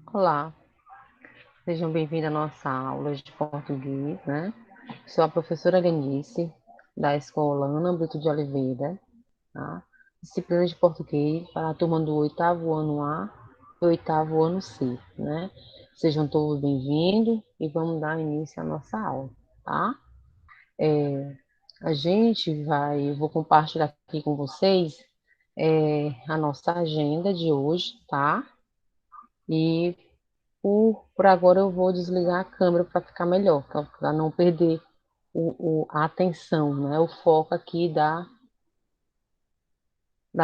Olá, sejam bem-vindos à nossa aula de português, né? Sou a professora Ganice, da Escola Ana Brito de Oliveira, tá? Disciplina de português para a turma do oitavo ano A e oitavo ano C, né? Sejam todos bem-vindos e vamos dar início à nossa aula, tá? Eu vou compartilhar aqui com vocês a nossa agenda de hoje, tá? E por agora eu vou desligar a câmera para ficar melhor, para não perder a atenção, né? O foco aqui da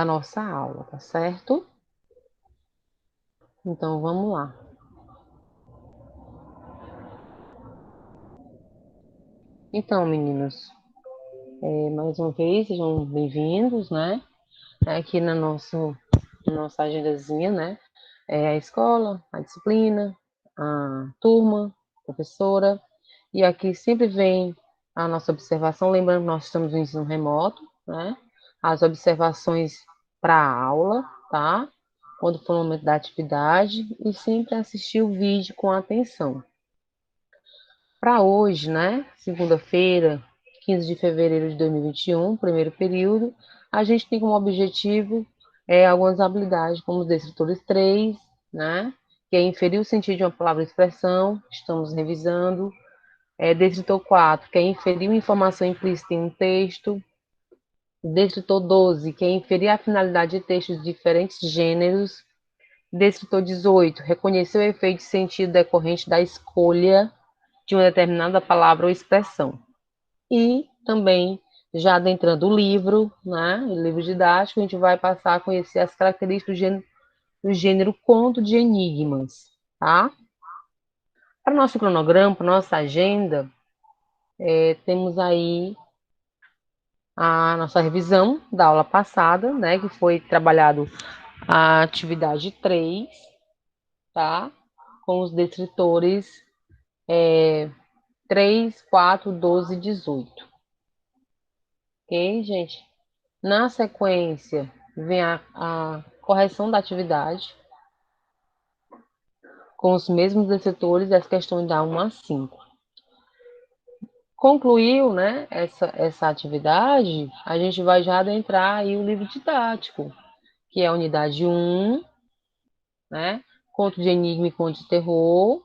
nossa aula, tá certo? Então vamos lá. Então, meninos, mais uma vez, sejam bem-vindos, né? Aqui na nossa agendazinha, né? É a escola, a disciplina, a turma, a professora, e aqui sempre vem a nossa observação, lembrando que nós estamos no ensino remoto, né? As observações para a aula, tá? Quando for o momento da atividade, e sempre assistir o vídeo com atenção. Para hoje, né? Segunda-feira, 15 de fevereiro de 2021, primeiro período, a gente tem como objetivo algumas habilidades, como os descritores 3, né? Que é inferir o sentido de uma palavra ou expressão, estamos revisando. Descritor 4, que é inferir uma informação implícita em um texto. Descritor 12, que é inferir a finalidade de textos de diferentes gêneros. Descritor 18, reconhecer o efeito de sentido decorrente da escolha de uma determinada palavra ou expressão. E também, já adentrando o livro, né, o livro didático, a gente vai passar a conhecer as características do gênero conto de enigmas, tá? Para o nosso cronograma, para a nossa agenda, temos aí a nossa revisão da aula passada, né, que foi trabalhado a atividade 3, tá? Com os descritores 3, 4, 12 e 18. Ok, gente? Na sequência, vem a correção da atividade com os mesmos descritores e as questões da 1 a 5. Concluiu, né, essa atividade, a gente vai já adentrar aí o livro didático, que é a unidade 1, né? Conto de enigma e conto de terror,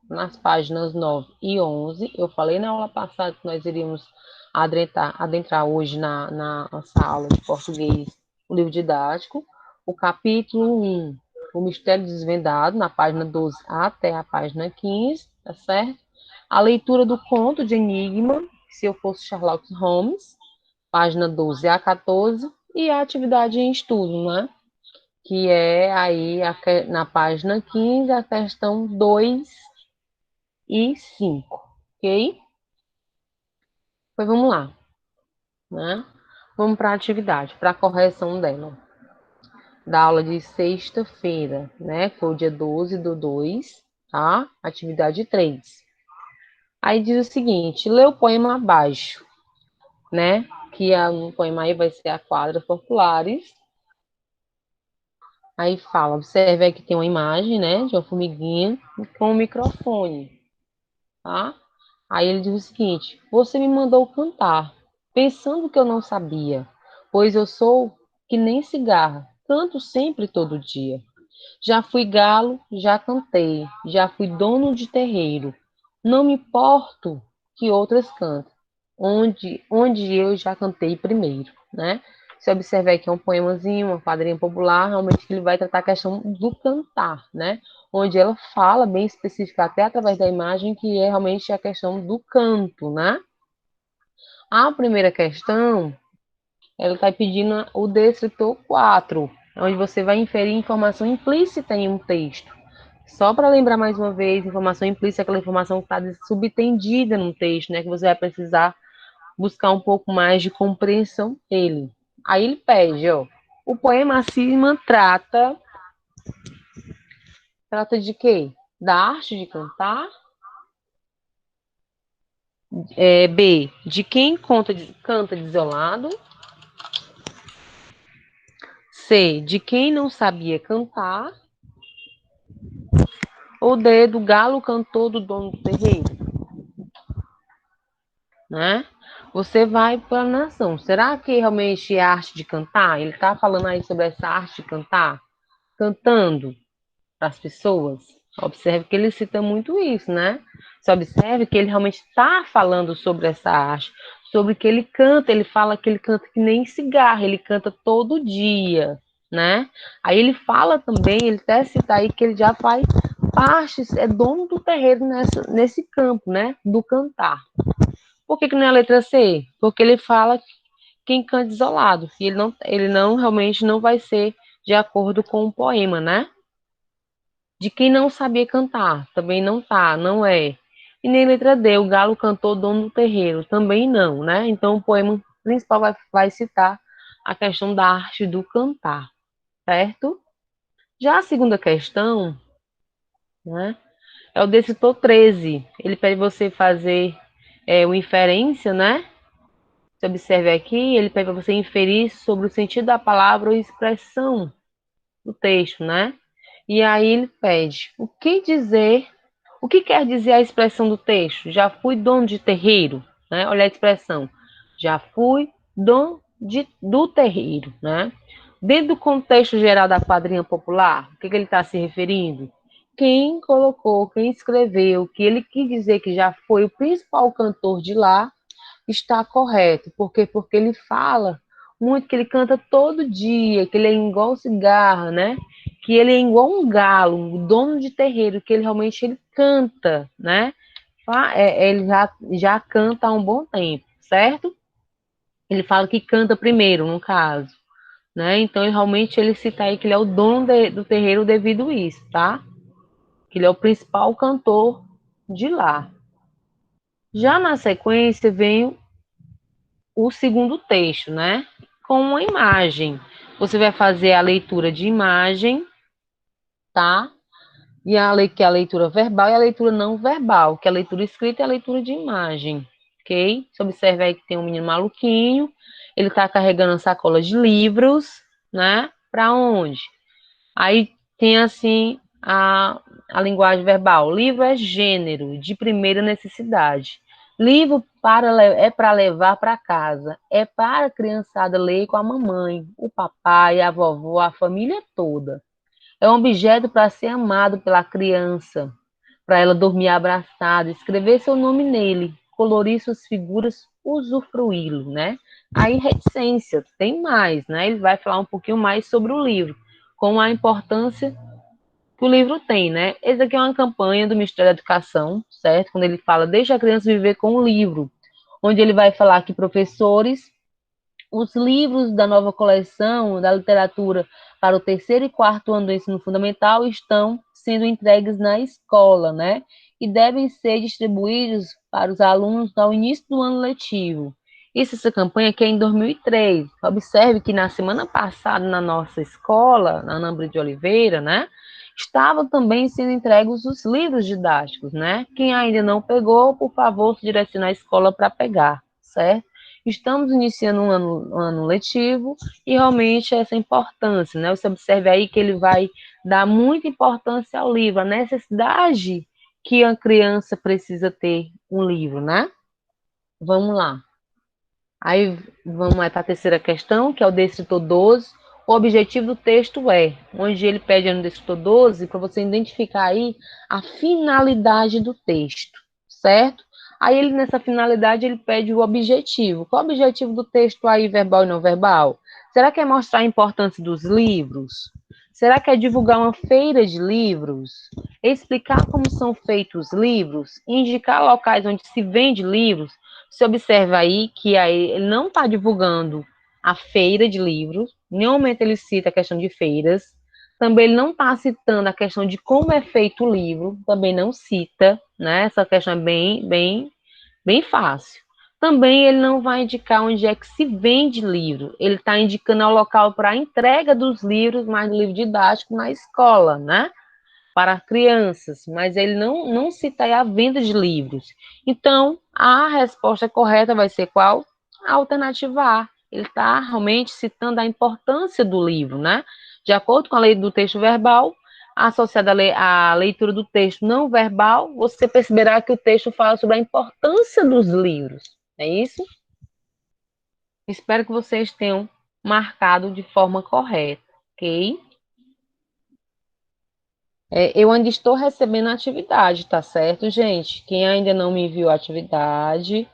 nas páginas 9 e 11. Eu falei na aula passada que nós iríamos adentrar hoje na nossa aula de português, o livro didático. O capítulo 1, o mistério desvendado, na página 12 até a página 15, tá certo? A leitura do conto de enigma, se eu fosse Sherlock Holmes, página 12 a 14, e a atividade em estudo, né? Que é aí na página 15, a questão 2 e 5, ok? Pois vamos lá, né? Vamos para a atividade, para a correção dela. Da aula de sexta-feira, né? Foi o dia 12 do 2, tá? Atividade 3. Aí diz o seguinte, lê o poema abaixo, né? Que o poema aí vai ser a Quadras Populares. Aí fala, observe aqui tem uma imagem, né? De uma formiguinha com um microfone, tá? Aí ele diz o seguinte: você me mandou cantar, pensando que eu não sabia, pois eu sou que nem cigarra, canto sempre todo dia. Já fui galo, já cantei, já fui dono de terreiro. Não me importo que outras cantem, onde eu já cantei primeiro, né? Se observar que é um poemazinho, uma quadrinha popular, realmente ele vai tratar a questão do cantar, né? Onde ela fala bem específica, até através da imagem, que é realmente a questão do canto, né? A primeira questão, ela está pedindo o descritor 4, onde você vai inferir informação implícita em um texto. Só para lembrar mais uma vez, informação implícita é aquela informação que está subentendida num texto, né? Que você vai precisar buscar um pouco mais de compreensão dele. Aí ele pede, ó, o poema acima trata de quê? Da arte de cantar. B, de quem canta desolado. C, de quem não sabia cantar. Ou D, do galo cantor do dono do terreiro, né? Você vai para a nação. Será que realmente é arte de cantar? Ele está falando aí sobre essa arte de cantar? Cantando para as pessoas? Observe que ele cita muito isso, né? Você observe que ele realmente está falando sobre essa arte, sobre que ele canta, ele fala que ele canta que nem cigarro, ele canta todo dia, né? Aí ele fala também, ele até cita aí que ele já faz parte, é dono do terreiro nesse campo, né? Do cantar. Por que não é a letra C? Porque ele fala quem canta isolado, e ele não realmente não vai ser de acordo com o poema, né? De quem não sabia cantar, também não tá, não é. E nem letra D, o galo cantou dono do terreiro, também não, né? Então o poema principal vai citar a questão da arte do cantar, certo? Já a segunda questão, né, é o decretor 13. Ele pede você fazer uma inferência, né? Você observe aqui, ele pede para você inferir sobre o sentido da palavra ou expressão do texto, né? E aí ele pede, o que quer dizer a expressão do texto? Já fui dono de terreiro, né? Olha a expressão. Já fui dono do terreiro, né? Dentro do contexto geral da quadrinha popular, o que ele está se referindo? Quem colocou, quem escreveu, que ele quis dizer que já foi o principal cantor de lá, está correto. Por quê? Porque ele fala muito que ele canta todo dia, que ele é igual cigarra, né? Que ele é igual um galo, um dono de terreiro, que ele realmente ele canta, né? Ele já canta há um bom tempo, certo? Ele fala que canta primeiro, no caso, né? Então, realmente, ele cita aí que ele é o dono do terreiro devido a isso, tá? Que ele é o principal cantor de lá. Já na sequência vem o segundo texto, né? Com uma imagem. Você vai fazer a leitura de imagem, tá? Que é a leitura verbal e a leitura não verbal, que é a leitura escrita e a leitura de imagem, ok? Você observa aí que tem um menino maluquinho, ele tá carregando uma sacola de livros, né? Para onde? Aí tem assim a linguagem verbal. Livro é gênero de primeira necessidade. Livro é para levar para casa. É para a criançada ler com a mamãe, o papai, a vovó, a família toda. É um objeto para ser amado pela criança, para ela dormir abraçada, escrever seu nome nele, colorir suas figuras, usufruí-lo, né? Aí, reticência, tem mais, né? Ele vai falar um pouquinho mais sobre o livro, com a importância que o livro tem, né? Esse aqui é uma campanha do Ministério da Educação, certo? Quando ele fala, deixa a criança viver com o livro, onde ele vai falar que professores os livros da nova coleção da literatura para o terceiro e quarto ano do ensino fundamental estão sendo entregues na escola, né? E devem ser distribuídos para os alunos ao início do ano letivo. Essa campanha aqui é em 2003. Observe que na semana passada, na nossa escola, na Ana de Oliveira, né? Estavam também sendo entregues os livros didáticos, né? Quem ainda não pegou, por favor, se direcione à escola para pegar, certo? Estamos iniciando um ano letivo e realmente essa importância, né? Você observe aí que ele vai dar muita importância ao livro, a necessidade que a criança precisa ter um livro, né? Vamos lá. Aí vamos para a terceira questão, que é o descritor 12. O objetivo do texto é, onde ele pede no descritor 12, para você identificar aí a finalidade do texto, certo? Aí ele, nessa finalidade, ele pede o objetivo. Qual é o objetivo do texto aí, verbal e não verbal? Será que é mostrar a importância dos livros? Será que é divulgar uma feira de livros? Explicar como são feitos os livros? Indicar locais onde se vende livros? Você observa aí que aí ele não está divulgando a feira de livros, em nenhum momento ele cita a questão de feiras, também ele não está citando a questão de como é feito o livro, também não cita, né? Essa questão é bem fácil. Também ele não vai indicar onde é que se vende livro, ele está indicando o local para a entrega dos livros, mais do livro didático na escola, né? Para crianças, mas ele não cita aí a venda de livros. Então, a resposta correta vai ser qual? A alternativa A. Ele está realmente citando a importância do livro, né? De acordo com a lei do texto verbal, associada à leitura do texto não verbal, você perceberá que o texto fala sobre a importância dos livros. É isso? Espero que vocês tenham marcado de forma correta, ok? Eu ainda estou recebendo a atividade, tá certo, gente? Quem ainda não me enviou a atividade,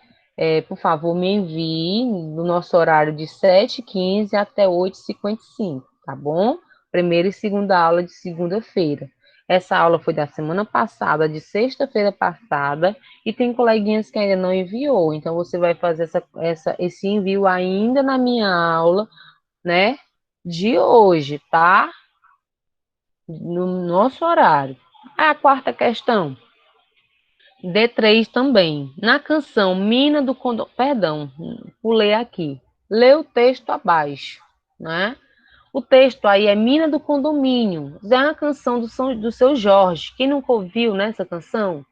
por favor, me envie no nosso horário de 7h15 até 8h55, tá bom? Primeira e segunda aula de segunda-feira. Essa aula foi da semana passada, de sexta-feira passada, e tem coleguinhas que ainda não enviou, então você vai fazer esse envio ainda na minha aula, né? De hoje, tá? No nosso horário. A quarta questão, D3 também. Na canção Mina do Condomínio, perdão, pulei aqui. Lê o texto abaixo, né? O texto aí é Mina do Condomínio. É uma canção do seu Jorge. Quem nunca ouviu, né, essa canção?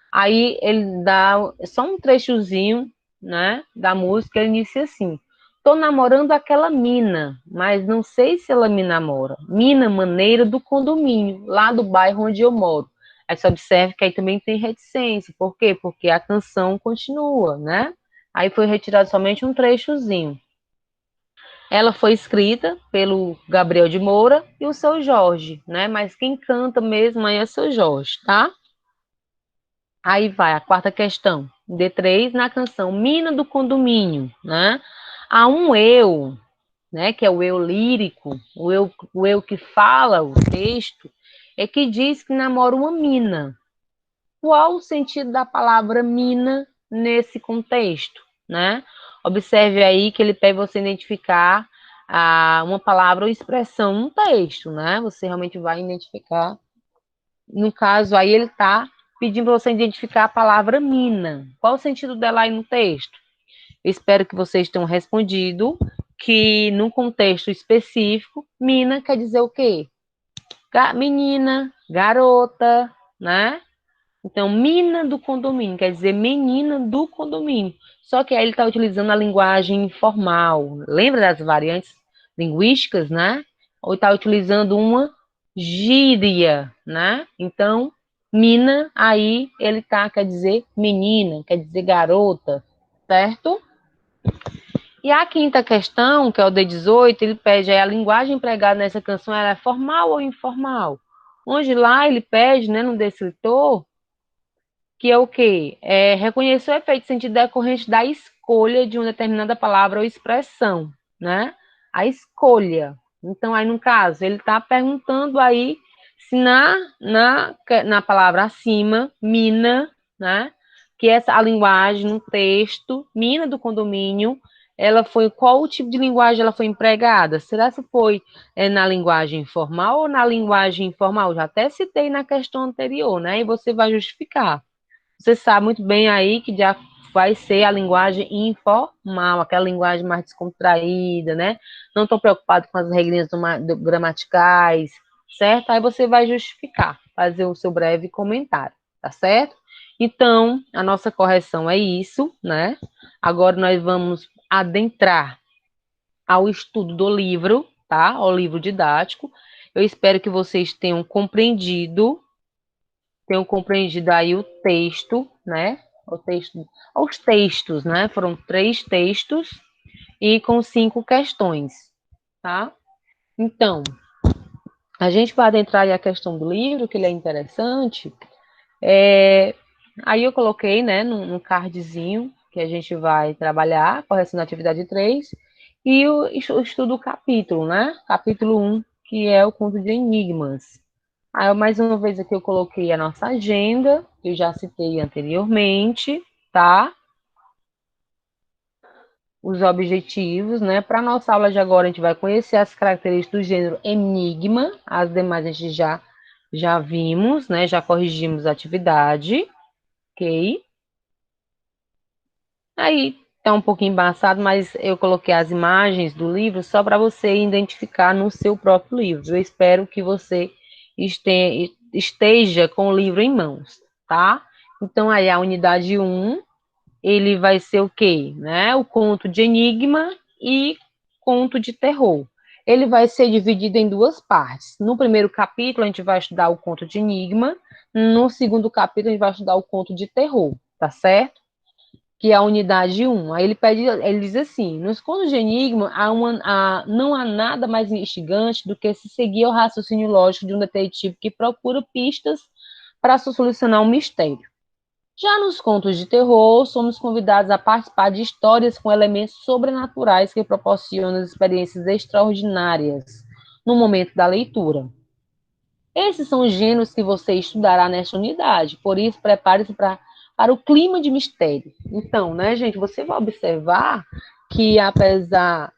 Aí ele dá só um trechozinho, né, da música, ele inicia assim: tô namorando aquela mina, mas não sei se ela me namora. Mina maneira do condomínio, lá do bairro onde eu moro. Aí você observa que aí também tem reticência. Por quê? Porque a canção continua, né? Aí foi retirado somente um trechozinho. Ela foi escrita pelo Gabriel de Moura e o seu Jorge, né? Mas quem canta mesmo aí é o seu Jorge, tá? Aí vai a quarta questão. D3 na canção Mina do Condomínio, né? Há um eu, né, que é o eu lírico, o eu que fala o texto, é que diz que namora uma mina. Qual o sentido da palavra mina nesse contexto, né? Observe aí que ele pede você identificar uma palavra ou expressão no texto, né? Você realmente vai identificar. No caso, aí ele está pedindo para você identificar a palavra mina. Qual o sentido dela aí no texto? Eu espero que vocês tenham respondido que, num contexto específico, mina quer dizer o quê? Menina, garota, né? Então, mina do condomínio quer dizer menina do condomínio. Só que aí ele está utilizando a linguagem informal. Lembra das variantes linguísticas, né? Ou está utilizando uma gíria, né? Então, mina, aí ele tá, quer dizer menina, quer dizer garota, certo? E a quinta questão, que é o D18, ele pede aí, a linguagem empregada nessa canção ela é formal ou informal? Onde lá ele pede, né, no descritor, que é o quê? É reconhecer o efeito de sentido decorrente da escolha de uma determinada palavra ou expressão, né? A escolha. Então, aí no caso, ele está perguntando aí se na palavra acima, mina, né? Que essa a linguagem no texto, mina do condomínio, ela foi, qual o tipo de linguagem ela foi empregada? Será que foi na linguagem formal ou na linguagem informal? Já até citei na questão anterior, né? E você vai justificar. Você sabe muito bem aí que já vai ser a linguagem informal, aquela linguagem mais descontraída, né? Não estou preocupado com as regrinhas gramaticais, certo? Aí você vai justificar, fazer o seu breve comentário, tá certo? Então, a nossa correção é isso, né? Agora nós vamos adentrar ao estudo do livro, tá? Ao livro didático. Eu espero que vocês tenham compreendido aí o texto, né? O texto, os textos, né? Foram 3 textos e com 5 questões, tá? Então, a gente vai adentrar aí a questão do livro, que ele é interessante. É, Aí eu coloquei, né, num cardzinho que a gente vai trabalhar, correção da atividade 3, e o estudo do capítulo, né? Capítulo 1, que é o conto de enigmas. Aí, mais uma vez aqui eu coloquei a nossa agenda, que eu já citei anteriormente, tá? Os objetivos, né? Para a nossa aula de agora, a gente vai conhecer as características do gênero enigma, as demais a gente já vimos, né? Já corrigimos a atividade, ok? Aí tá um pouquinho embaçado, mas eu coloquei as imagens do livro só para você identificar no seu próprio livro. Eu espero que você esteja com o livro em mãos, tá? Então, aí a unidade 1, ele vai ser o quê? Né? O conto de enigma e conto de terror. ele vai ser dividido em duas partes. No primeiro capítulo, a gente vai estudar o conto de enigma. No segundo capítulo, a gente vai estudar o conto de terror, tá certo? Que é a unidade 1. Aí ele diz assim: nos contos de enigma, não há nada mais instigante do que se seguir o raciocínio lógico de um detetive que procura pistas para solucionar um mistério. Já nos contos de terror, somos convidados a participar de histórias com elementos sobrenaturais que proporcionam experiências extraordinárias no momento da leitura. Esses são os gêneros que você estudará nesta unidade, por isso prepare-se para o clima de mistério. Então, né, gente, você vai observar que apesar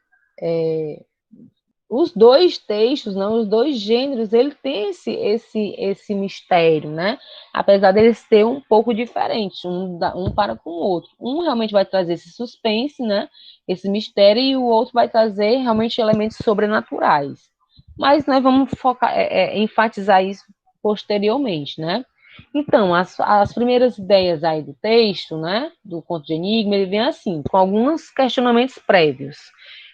os dois textos, não, os dois gêneros, ele tem esse mistério, né? Apesar deles ser um pouco diferentes, um para com o outro. Um realmente vai trazer esse suspense, né? Esse mistério, e o outro vai trazer realmente elementos sobrenaturais. Mas nós vamos focar, enfatizar isso posteriormente, né? Então, as primeiras ideias aí do texto, né, do conto de enigma, ele vem assim, com alguns questionamentos prévios.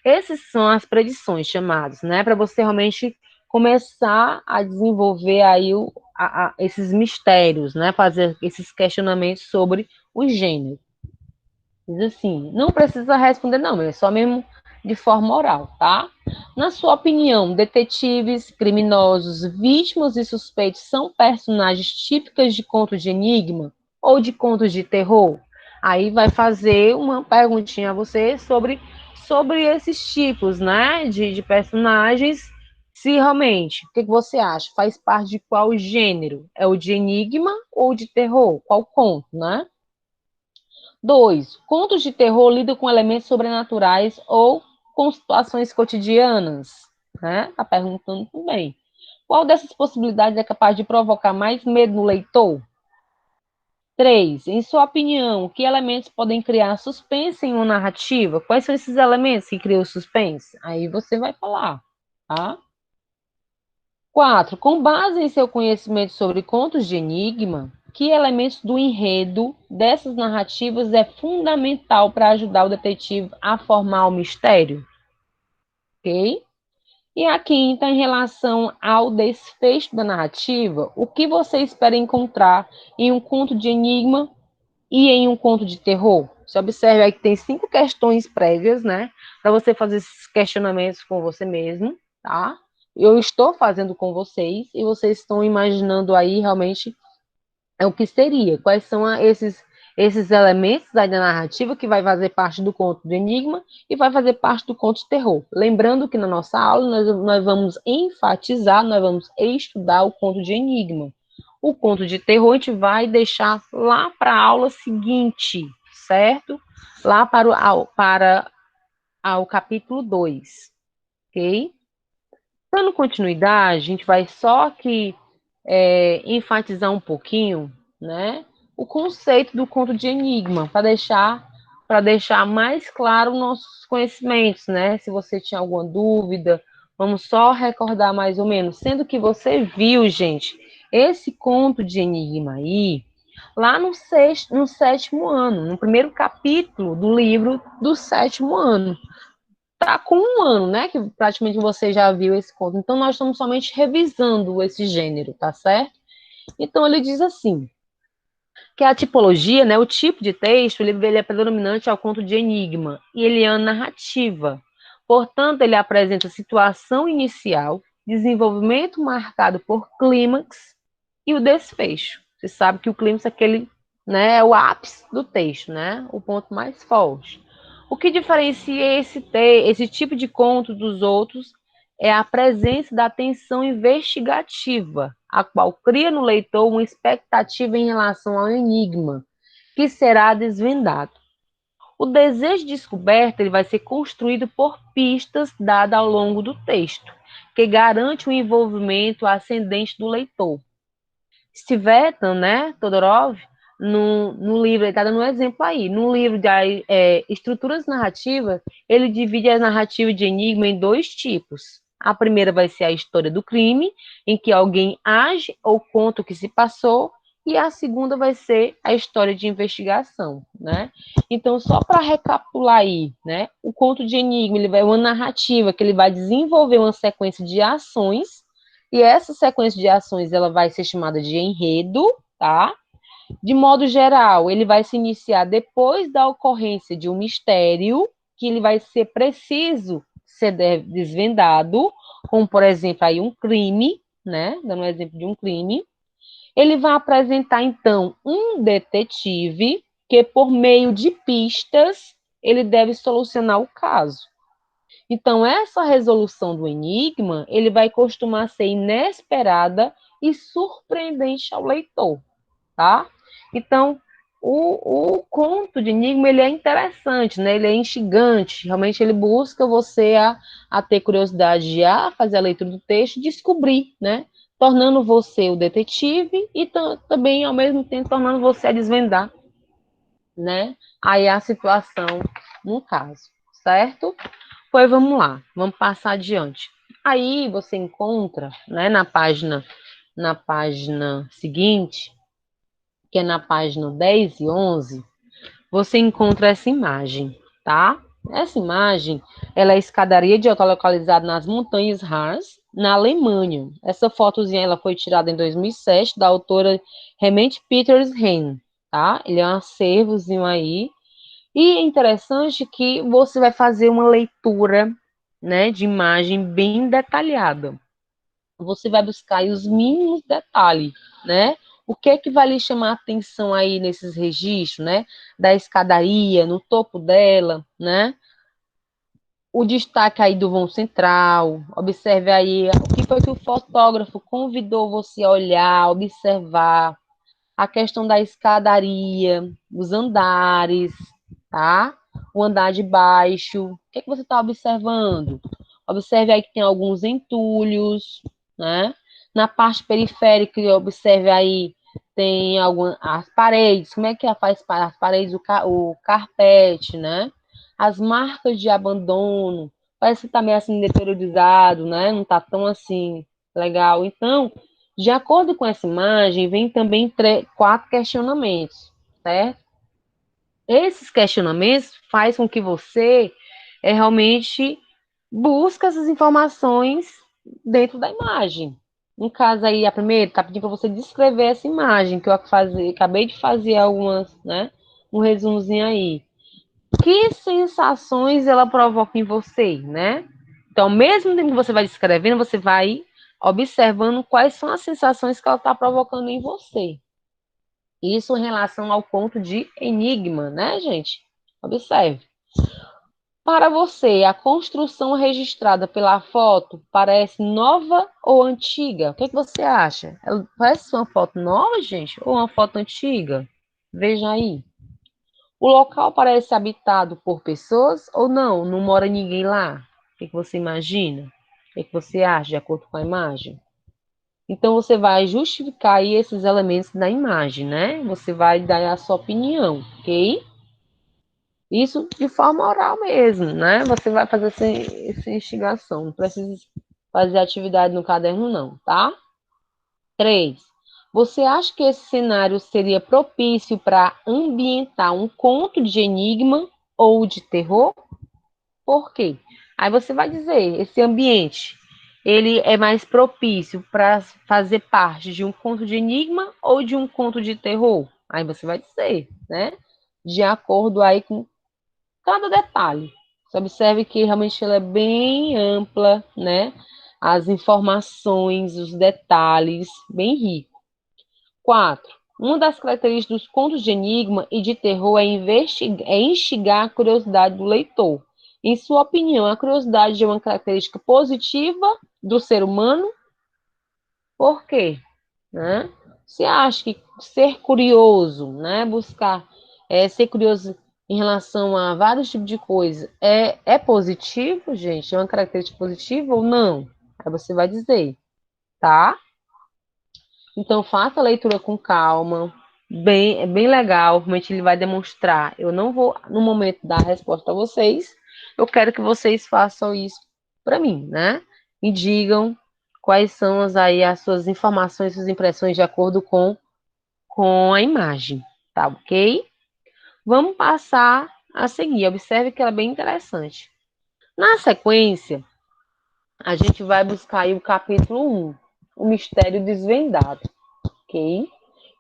Essas são as predições chamadas, né, para você realmente começar a desenvolver aí esses mistérios, né, fazer esses questionamentos sobre o gênero. Diz assim, não precisa responder não, é só mesmo de forma oral, tá? Na sua opinião, detetives, criminosos, vítimas e suspeitos são personagens típicas de contos de enigma ou de contos de terror? Aí vai fazer uma perguntinha a você sobre esses tipos, né, de personagens, se realmente, o que você acha? Faz parte de qual gênero? É o de enigma ou de terror? Qual conto, né? 2. Contos de terror lidam com elementos sobrenaturais ou com situações cotidianas? Né? Tá perguntando também. Qual dessas possibilidades é capaz de provocar mais medo no leitor? 3. Em sua opinião, que elementos podem criar suspense em uma narrativa? Quais são esses elementos que criam suspense? Aí você vai falar, tá? 4. Com base em seu conhecimento sobre contos de enigma, que elementos do enredo dessas narrativas é fundamental para ajudar o detetive a formar o mistério? Ok? E a quinta, em relação ao desfecho da narrativa, o que você espera encontrar em um conto de enigma e em um conto de terror? Você observa aí que tem 5 questões prévias, né? Para você fazer esses questionamentos com você mesmo, tá? Eu estou fazendo com vocês e vocês estão imaginando aí realmente o que seria, quais são esses elementos da narrativa que vai fazer parte do conto do enigma e vai fazer parte do conto de terror. Lembrando que na nossa aula nós vamos enfatizar, nós vamos estudar o conto de enigma. O conto de terror a gente vai deixar lá para a aula seguinte, certo? Lá para o capítulo 2, ok? Dando continuidade, a gente vai só aqui enfatizar um pouquinho, né, o conceito do conto de enigma, para deixar mais claro nossos conhecimentos, né? Se você tinha alguma dúvida, vamos só recordar mais ou menos, sendo que você viu, gente, esse conto de enigma aí, lá no sétimo ano, no primeiro capítulo do livro do sétimo ano. Tá com um ano, né? Que praticamente você já viu esse conto. Então, nós estamos somente revisando esse gênero, tá certo? Então, ele diz assim, que a tipologia, né, o tipo de texto, ele é predominante ao conto de enigma, e ele é a narrativa. Portanto, ele apresenta situação inicial, desenvolvimento marcado por clímax e o desfecho. Você sabe que o clímax é aquele, né, é o ápice do texto, né, o ponto mais forte. O que diferencia esse tipo de conto dos outros é a presença da tensão investigativa, a qual cria no leitor uma expectativa em relação ao enigma, que será desvendado. O desejo de descoberta ele vai ser construído por pistas dadas ao longo do texto, que garante o envolvimento ascendente do leitor. Stivetan, né, Todorov, no livro, ele está dando um exemplo aí, no livro de estruturas narrativas, ele divide a narrativa de enigma em dois tipos. A primeira vai ser a história do crime, em que alguém age ou conta o que se passou, e a segunda vai ser a história de investigação, né? Então, só para recapitular aí, né? O conto de enigma, ele vai uma narrativa que ele vai desenvolver uma sequência de ações, e essa sequência de ações ela vai ser chamada de enredo, tá? De modo geral, ele vai se iniciar depois da ocorrência de um mistério, que ele vai ser preciso ser desvendado, como, por exemplo, aí um crime, né? Dando um exemplo de um crime. Ele vai apresentar, então, um detetive que, por meio de pistas, ele deve solucionar o caso. Então, essa resolução do enigma, ele vai costumar ser inesperada e surpreendente ao leitor, tá? Então, o conto de enigma, ele é interessante, né? Ele é instigante, realmente ele busca você a ter curiosidade, a fazer a leitura do texto e descobrir, né? Tornando você o detetive e também, ao mesmo tempo, tornando você a desvendar, né? Aí a situação no caso, certo? Pois vamos lá, vamos passar adiante. Aí você encontra, né, na página seguinte, que é na página 10 e 11, você encontra essa imagem, tá? Essa imagem, ela é a escadaria de hotel localizada nas montanhas Harz, na Alemanha. Essa fotozinha ela foi tirada em 2007 da autora Remente Peters Hen, tá? Ele é um acervozinho aí. E é interessante que você vai fazer uma leitura, né, de imagem bem detalhada. Você vai buscar aí os mínimos detalhes, né? O que é que vai lhe chamar a atenção aí nesses registros, né? Da escadaria, no topo dela, né? O destaque aí do vão central, observe aí o que foi que o fotógrafo convidou você a olhar, observar, a questão da escadaria, os andares, tá? O andar de baixo, o que é que você está observando? Observe aí que tem alguns entulhos, né? Na parte periférica, observe aí, tem algumas as paredes, como é que faz as paredes, o carpete, né? As marcas de abandono, parece que tá meio assim deteriorizado, né? Não tá tão assim legal. Então, de acordo com essa imagem, vem também 4 questionamentos, certo? Esses questionamentos fazem com que você realmente busque essas informações dentro da imagem. No caso aí, a primeira está pedindo para você descrever essa imagem que eu acabei de fazer algumas, né? Um resumozinho aí. Que sensações ela provoca em você, né? Então, mesmo tempo que você vai descrevendo, você vai observando quais são as sensações que ela está provocando em você. Isso em relação ao ponto de enigma, né, gente? Observe. Para você, a construção registrada pela foto parece nova ou antiga? O que, é que você acha? Ela parece uma foto nova, gente, ou uma foto antiga? Veja aí. O local parece habitado por pessoas ou não? Não mora ninguém lá? O que, é que você imagina? O que, é que você acha de acordo com a imagem? Então, você vai justificar aí esses elementos da imagem, né? Você vai dar a sua opinião, ok? Isso de forma oral mesmo, né? Você vai fazer essa investigação. Não precisa fazer atividade no caderno, não, tá? 3. Você acha que esse cenário seria propício para ambientar um conto de enigma ou de terror? Por quê? Aí você vai dizer, esse ambiente, ele é mais propício para fazer parte de um conto de enigma ou de um conto de terror? Aí você vai dizer, né? De acordo aí com cada detalhe. Você observe que realmente ela é bem ampla, né? As informações, os detalhes, bem rico. 4. Uma das características dos contos de enigma e de terror é instigar a curiosidade do leitor. Em sua opinião, a curiosidade é uma característica positiva do ser humano? Por quê? Né? Você acha que ser curioso, né, buscar ser curioso em relação a vários tipos de coisas é positivo, gente? É uma característica positiva ou não? Aí você vai dizer, tá? Então faça a leitura com calma, é bem legal, realmente ele vai demonstrar. Eu não vou, no momento, dar a resposta a vocês, eu quero que vocês façam isso para mim, né? E digam quais são as suas informações, suas impressões de acordo com com a imagem, tá ok? Vamos passar a seguir. Observe que ela é bem interessante. Na sequência, a gente vai buscar aí o capítulo 1, o mistério desvendado, ok?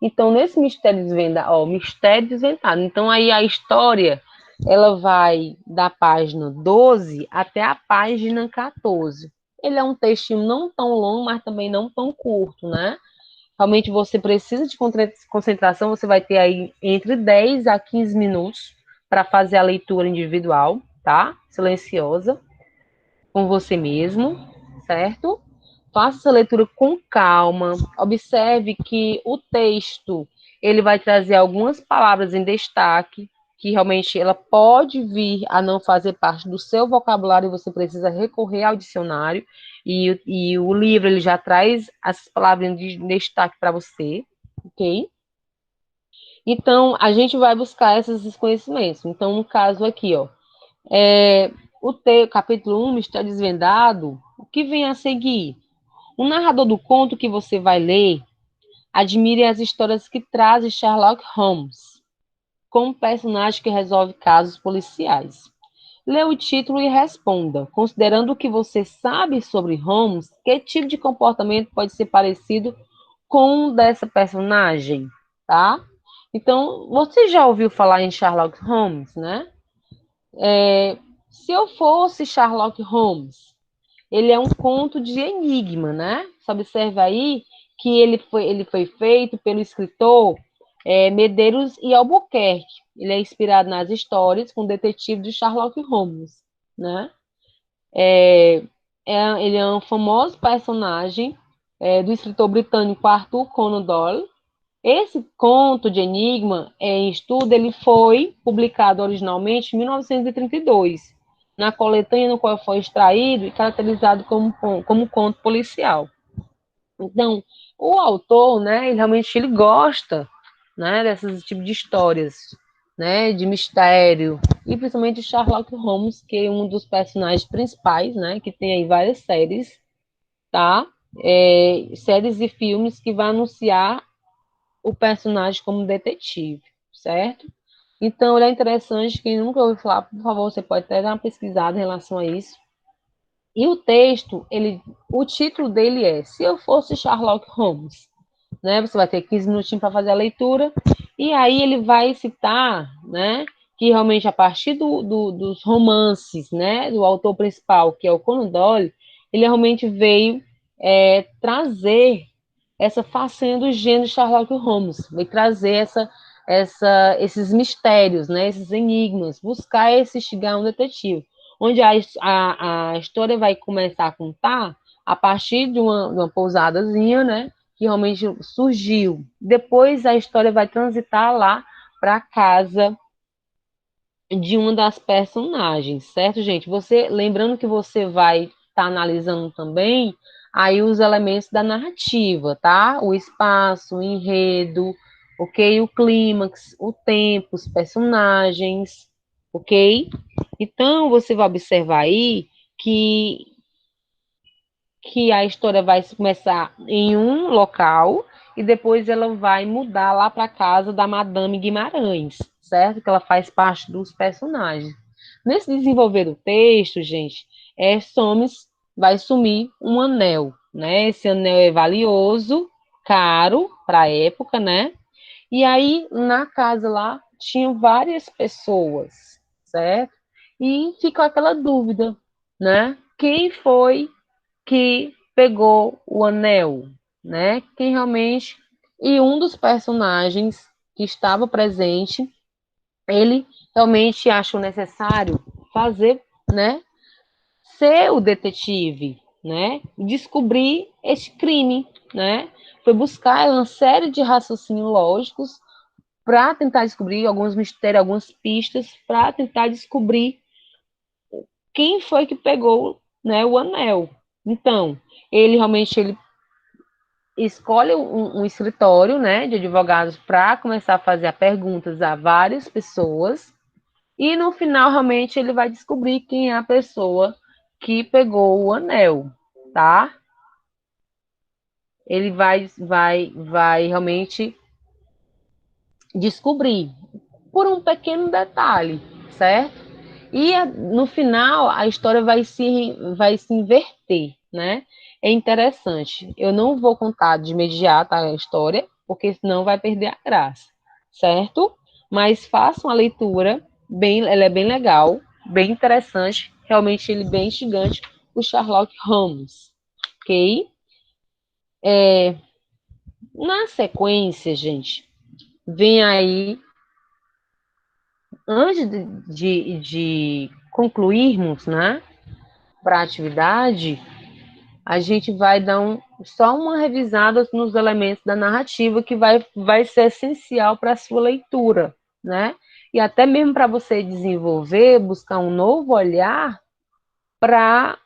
Então, nesse mistério desvendado, ó, mistério desvendado. Então, aí a história, ela vai da página 12 até a página 14. Ele é um textinho não tão longo, mas também não tão curto, né? Realmente você precisa de concentração, você vai ter aí entre 10 a 15 minutos para fazer a leitura individual, tá? Silenciosa, com você mesmo, certo? Faça essa leitura com calma, observe que o texto, ele vai trazer algumas palavras em destaque, que realmente ela pode vir a não fazer parte do seu vocabulário e você precisa recorrer ao dicionário, e o livro ele já traz as palavras de destaque para você, ok? Então, a gente vai buscar esses conhecimentos. Então, no caso aqui, ó, capítulo 1 está desvendado, o que vem a seguir? O narrador do conto que você vai ler admire as histórias que traz Sherlock Holmes, como personagem que resolve casos policiais. Lê o título e responda, considerando o que você sabe sobre Holmes, que tipo de comportamento pode ser parecido com o dessa personagem, tá? Então, você já ouviu falar em Sherlock Holmes, né? Se eu fosse Sherlock Holmes, ele é um conto de enigma, né? Você observa aí que ele foi feito pelo escritor Medeiros e Albuquerque. Ele é inspirado nas histórias com o detetive de Sherlock Holmes, né? Ele é um famoso personagem do escritor britânico Arthur Conan Doyle. Esse conto de enigma em estudo ele foi publicado originalmente em 1932, na coletânea no qual foi extraído e caracterizado como conto policial. Então, o autor, né, ele realmente ele gosta, né, desses tipos de histórias, né, de mistério, e principalmente Sherlock Holmes, que é um dos personagens principais, né, que tem aí várias séries, tá? Séries e filmes que vai anunciar o personagem como detetive, certo? Então, ele é interessante, quem nunca ouviu falar, por favor, você pode até dar uma pesquisada em relação a isso. E o texto, o título dele é Se Eu Fosse Sherlock Holmes, né? Você vai ter 15 minutinhos para fazer a leitura, e aí ele vai citar, né, que realmente a partir dos romances, né, do autor principal, que é o Conan Doyle, ele realmente veio trazer essa façanha do gênero Sherlock Holmes, veio trazer esses mistérios, né, esses enigmas, buscar esse instigar um detetive, onde a história vai começar a contar a partir de uma pousadazinha, né, que realmente surgiu. Depois a história vai transitar lá para a casa de uma das personagens, certo, gente? Você, lembrando que você vai estar analisando também aí os elementos da narrativa, tá? O espaço, o enredo, ok? O clímax, o tempo, os personagens, ok? Então, você vai observar aí que que a história vai começar em um local e depois ela vai mudar lá para casa da Madame Guimarães, certo? Que ela faz parte dos personagens. Nesse desenvolver do texto, gente, vai sumir um anel, né? Esse anel é valioso, caro para a época, né? E aí na casa lá tinham várias pessoas, certo? E ficou aquela dúvida, né? Quem foi que pegou o anel, né? Quem realmente e um dos personagens que estava presente, ele realmente achou necessário fazer, né? Ser o detetive, né? Descobrir este crime, né? Foi buscar uma série de raciocínios lógicos para tentar descobrir alguns mistérios, algumas pistas, para tentar descobrir quem foi que pegou, né, o anel. Então, ele escolhe um escritório, né, de advogados para começar a fazer perguntas a várias pessoas e no final realmente ele vai descobrir quem é a pessoa que pegou o anel, tá? Ele vai realmente descobrir por um pequeno detalhe, certo? E no final a história vai se inverter, né? É interessante. Eu não vou contar de imediato a história, porque senão vai perder a graça, certo? Mas façam a leitura, ela é bem legal, bem interessante, realmente ele é bem instigante, o Sherlock Holmes, ok? Na sequência, gente, vem aí, antes de concluirmos, né, para a atividade, a gente vai dar só uma revisada nos elementos da narrativa que vai ser essencial para a sua leitura, né? E até mesmo para você desenvolver, buscar um novo olhar para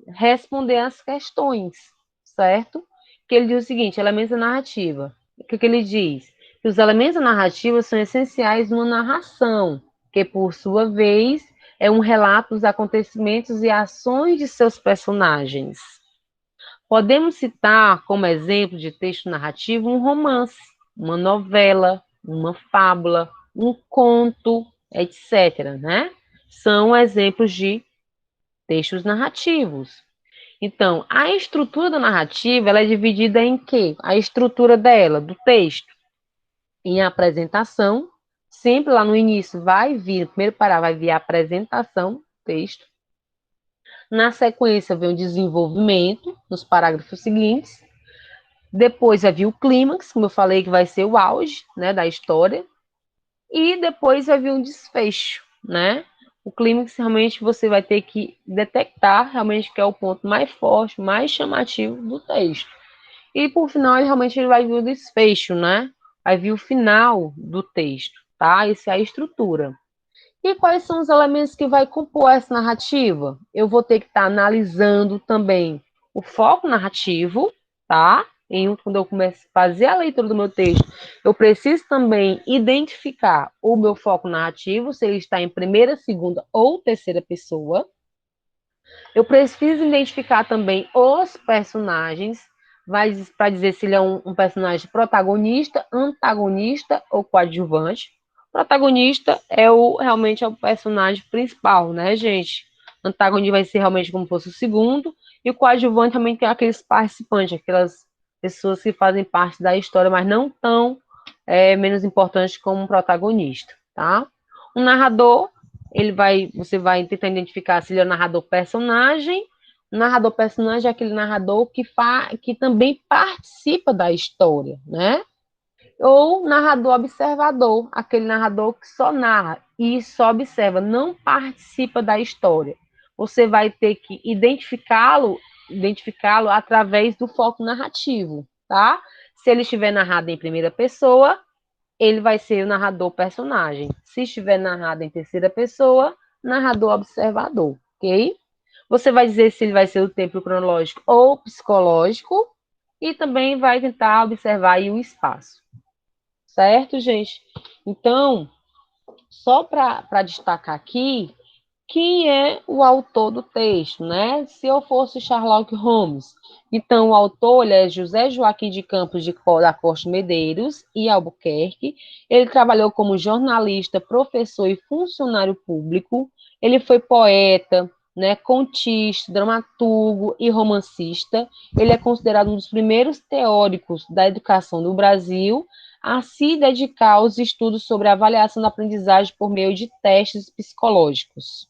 responder às questões, certo? Que ele diz o seguinte, elementos da narrativa. O que ele diz? Que os elementos da narrativa são essenciais numa narração, que por sua vez é um relato dos acontecimentos e ações de seus personagens. Podemos citar como exemplo de texto narrativo um romance, uma novela, uma fábula, um conto, etc., né? São exemplos de textos narrativos. Então, a estrutura da narrativa, ela é dividida em quê? A estrutura dela, do texto, em apresentação, sempre lá no início vai vir, no primeiro parágrafo vai vir a apresentação, texto. Na sequência vem o desenvolvimento, nos parágrafos seguintes. Depois vai vir o clímax, como eu falei, que vai ser o auge, né, da história. E depois vai vir um desfecho, né? O clímax realmente você vai ter que detectar realmente que é o ponto mais forte, mais chamativo do texto. E por final, ele vai vir o desfecho, né? Vai vir o final do texto, tá? Essa é a estrutura. E quais são os elementos que vai compor essa narrativa? Eu vou ter que estar analisando também o foco narrativo, tá? Quando eu começo a fazer a leitura do meu texto, eu preciso também identificar o meu foco narrativo, se ele está em primeira, segunda ou terceira pessoa. Eu preciso identificar também os personagens, para dizer se ele é um personagem protagonista, antagonista ou coadjuvante. Protagonista realmente é o personagem principal, né, gente? Antagonista vai ser realmente como se fosse o segundo, e o coadjuvante também tem aqueles participantes, aquelas pessoas que fazem parte da história, mas não tão menos importantes como um protagonista, tá? O narrador você vai tentar identificar se ele é o narrador personagem. O narrador personagem é aquele narrador que também participa da história, né? Ou narrador observador, aquele narrador que só narra e só observa, não participa da história. Você vai ter que identificá-lo através do foco narrativo, tá? Se ele estiver narrado em primeira pessoa, ele vai ser o narrador personagem. Se estiver narrado em terceira pessoa, narrador observador, ok? Você vai dizer se ele vai ser o tempo cronológico ou psicológico e também vai tentar observar aí o espaço, certo, gente? Então, só para destacar aqui, quem é o autor do texto, né? Se eu fosse Sherlock Holmes, então o autor é José Joaquim de Campos da Costa Medeiros e Albuquerque. Ele trabalhou como jornalista, professor e funcionário público. Ele foi poeta, né, contista, dramaturgo e romancista. Ele é considerado um dos primeiros teóricos da educação do Brasil a se dedicar aos estudos sobre a avaliação da aprendizagem por meio de testes psicológicos.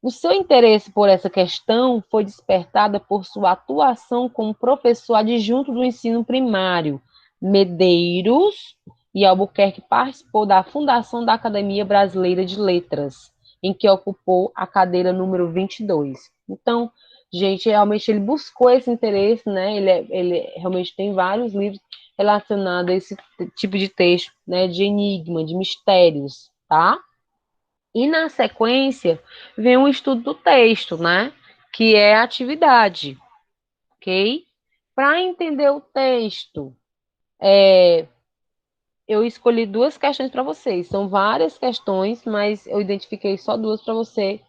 O seu interesse por essa questão foi despertada por sua atuação como professor adjunto do ensino primário. Medeiros e Albuquerque participou da fundação da Academia Brasileira de Letras, em que ocupou a cadeira número 22. Então, gente, realmente ele buscou esse interesse, né? Ele realmente tem vários livros relacionados a esse tipo de texto, né? De enigma, de mistérios, tá? E na sequência vem um estudo do texto, né? Que é a atividade, ok? Para entender o texto, eu escolhi duas questões para vocês. São várias questões, mas eu identifiquei só duas para você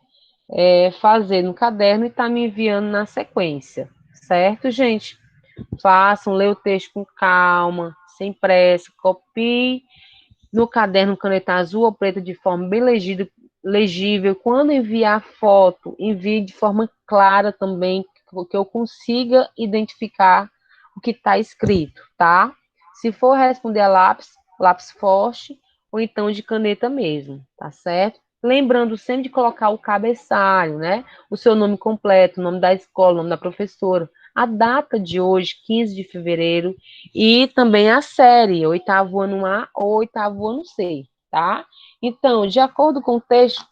fazer no caderno e estar me enviando na sequência, certo, gente? Façam, lê o texto com calma, sem pressa, copie no caderno caneta azul ou preta de forma bem legível. Quando enviar foto, envie de forma clara também, que eu consiga identificar o que está escrito, tá? Se for responder a lápis, lápis forte, ou então de caneta mesmo, tá certo? Lembrando sempre de colocar o cabeçalho, né? O seu nome completo, o nome da escola, o nome da professora, a data de hoje, 15 de fevereiro, e também a série, oitavo ano A ou oitavo ano C, tá? Então, de acordo com o texto,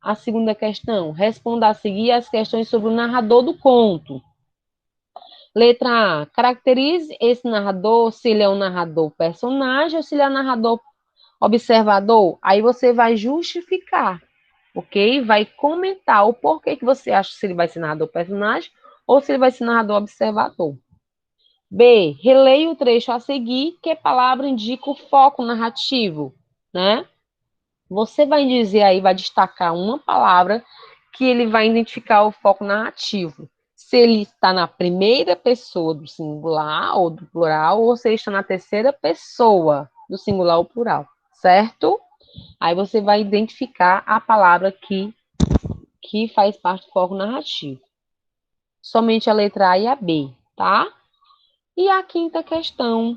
a segunda questão, responda a seguir as questões sobre o narrador do conto. Letra A, caracterize esse narrador, se ele é um narrador personagem ou se ele é um narrador observador. Aí você vai justificar, ok? Vai comentar o porquê que você acha se ele vai ser narrador personagem ou se ele vai ser narrador observador. B, releia o trecho a seguir, que palavra indica o foco narrativo, né? Você vai dizer aí, vai destacar uma palavra que ele vai identificar o foco narrativo. Se ele está na primeira pessoa do singular ou do plural, ou se ele está na terceira pessoa do singular ou plural, certo? Aí você vai identificar a palavra que faz parte do foco narrativo. Somente a letra A e a B, tá? E a quinta questão,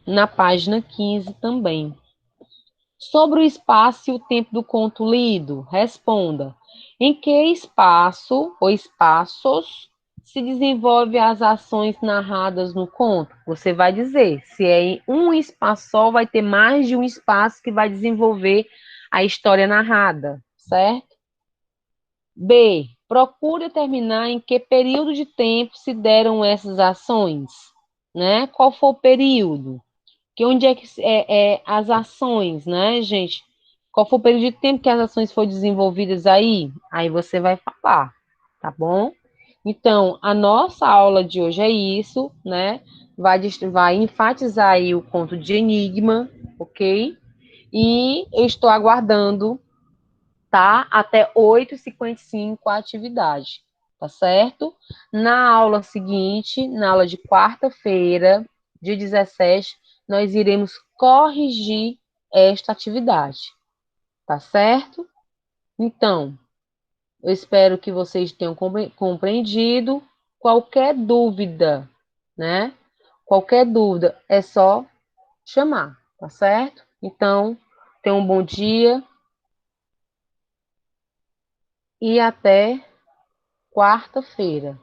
na página 15 também. Sobre o espaço e o tempo do conto lido, responda. Em que espaço ou espaços se desenvolvem as ações narradas no conto? Você vai dizer, se é em um espaço só, vai ter mais de um espaço que vai desenvolver a história narrada, certo? B. Procure determinar em que período de tempo se deram essas ações, né? Qual foi o período? Que onde é que as ações, né, gente? Qual foi o período de tempo que as ações foram desenvolvidas aí? Aí você vai falar, tá bom? Então, a nossa aula de hoje é isso, né? Vai enfatizar aí o conto de Enigma, ok? E eu estou aguardando, tá? Até 8h55 a atividade, tá certo? Na aula seguinte, na aula de quarta-feira, dia 17, nós iremos corrigir esta atividade, tá certo? Então, eu espero que vocês tenham compreendido. Qualquer dúvida, né? Qualquer dúvida é só chamar, tá certo? Então, tenham um bom dia e até quarta-feira.